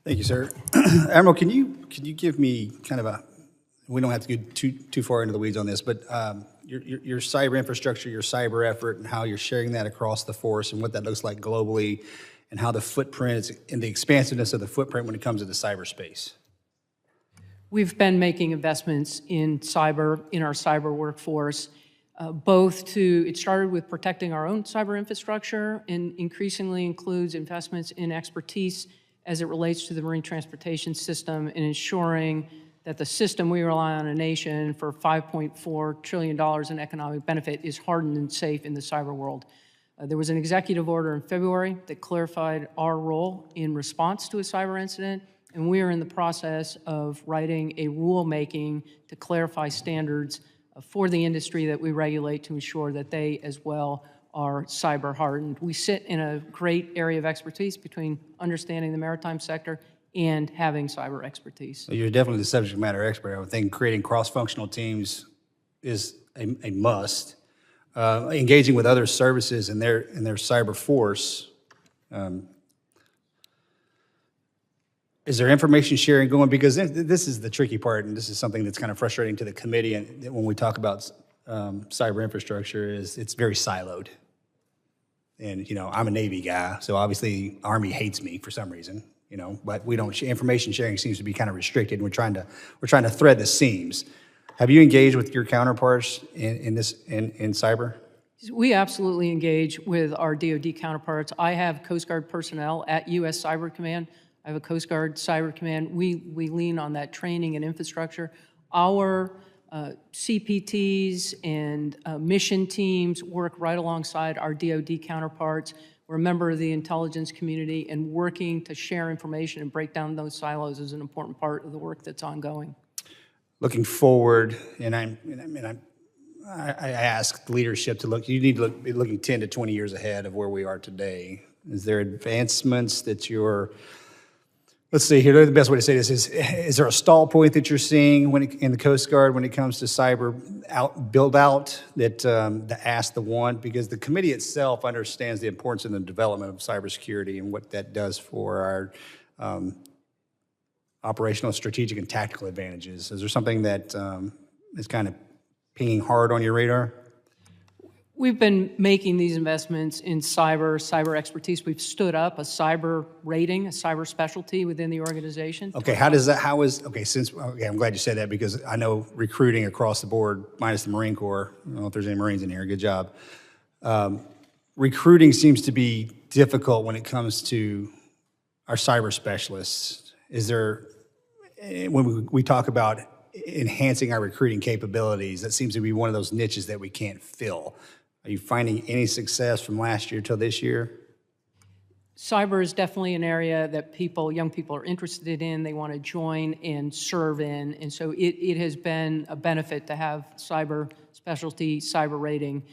Thank you, sir. Admiral, can you give me kind of a, we don't have to go too far into the weeds on this, but your cyber infrastructure, your cyber effort, and how you're sharing that across the force, and what that looks like globally, and how the footprint and the expansiveness of the footprint when it comes to the cyberspace. We've been making investments in cyber, in our cyber workforce, it started with protecting our own cyber infrastructure and increasingly includes investments in expertise as it relates to the marine transportation system and ensuring that the system we rely on a nation for $5.4 trillion in economic benefit is hardened and safe in the cyber world. There was an executive order in February that clarified our role in response to a cyber incident, and we are in the process of writing a rulemaking to clarify standards for the industry that we regulate to ensure that they as well are cyber hardened. We sit in a great area of expertise between understanding the maritime sector and having cyber expertise. So you're definitely the subject matter expert. I would think creating cross-functional teams is a must. Engaging with other services in their cyber force. Is there information sharing going? Because this is the tricky part, and this is something that's kind of frustrating to the committee. And when we talk about cyber infrastructure, is it's very siloed. And I'm a Navy guy, so obviously Army hates me for some reason. But we don't. Information sharing seems to be kind of restricted. And we're trying to thread the seams. Have you engaged with your counterparts in cyber? We absolutely engage with our DoD counterparts. I have Coast Guard personnel at U.S. Cyber Command. I have a Coast Guard Cyber Command. We lean on that training and infrastructure. Our CPTs and mission teams work right alongside our DoD counterparts. We're a member of the intelligence community, and working to share information and break down those silos is an important part of the work that's ongoing. Looking forward, and I ask leadership to look. You need to be looking 10 to 20 years ahead of where we are today. Is there advancements that you're? Let's see here. The best way to say this is there a stall point that you're seeing in the Coast Guard when it comes to cyber build out that ask the want? Because the committee itself understands the importance of the development of cybersecurity and what that does for our operational, strategic, and tactical advantages. Is there something that is kind of pinging hard on your radar? We've been making these investments in cyber expertise. We've stood up a cyber rating, a cyber specialty within the organization. Okay, I'm glad you said that, because I know recruiting across the board, minus the Marine Corps, I don't know if there's any Marines in here, good job. Recruiting seems to be difficult when it comes to our cyber specialists. Is there, when we talk about enhancing our recruiting capabilities, that seems to be one of those niches that we can't fill. Are you finding any success from last year till this year? Cyber is definitely an area that young people are interested in, they want to join and serve in, and so it has been a benefit to have cyber specialty, cyber rating.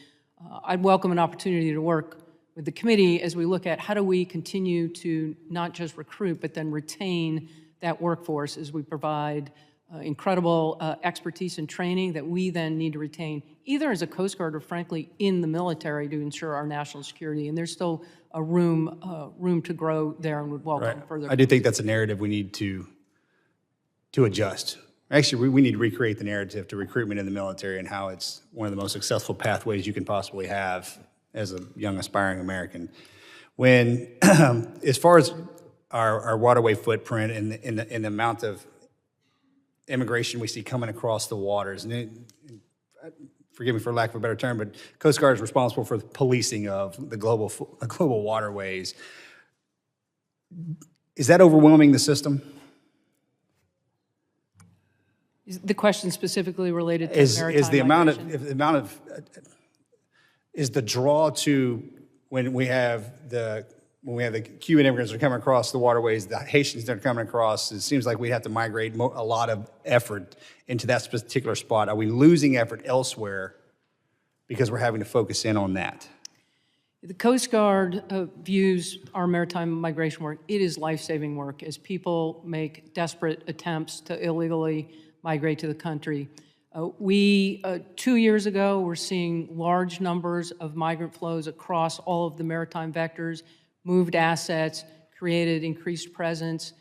I'd welcome an opportunity to work with the committee as we look at how do we continue to not just recruit, but then retain that workforce as we provide incredible expertise and training that we then need to retain, either as a Coast Guard or frankly in the military, to ensure our national security. And there's still a room to grow there, and would welcome further. I do think that's a narrative we need to adjust. Actually, we need to recreate the narrative to recruitment in the military and how it's one of the most successful pathways you can possibly have as a young aspiring American. When, as far as our waterway footprint and the amount of immigration we see coming across the waters, and forgive me for lack of a better term, but Coast Guard is responsible for the policing of the global waterways. Is that overwhelming the system? Is the question specifically related to maritime is the draw to when we have the Cuban immigrants that are coming across the waterways, the Haitians that are coming across, it seems like we have to migrate a lot of effort into that particular spot. Are we losing effort elsewhere because we're having to focus in on that? The Coast Guard views our maritime migration work, it is life-saving work as people make desperate attempts to illegally migrate to the country. 2 years ago, we're seeing large numbers of migrant flows across all of the maritime vectors, moved assets, created increased presence.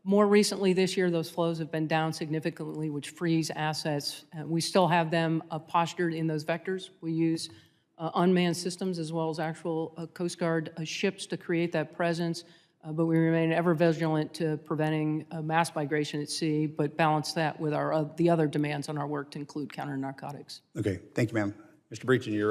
More recently this year, those flows have been down significantly, which frees assets. We still have them postured in those vectors. We use unmanned systems as well as actual Coast Guard ships to create that presence, but we remain ever vigilant to preventing mass migration at sea, but balance that with our the other demands on our work to include counter-narcotics. Okay, thank you, ma'am. Mr. Breachin, you're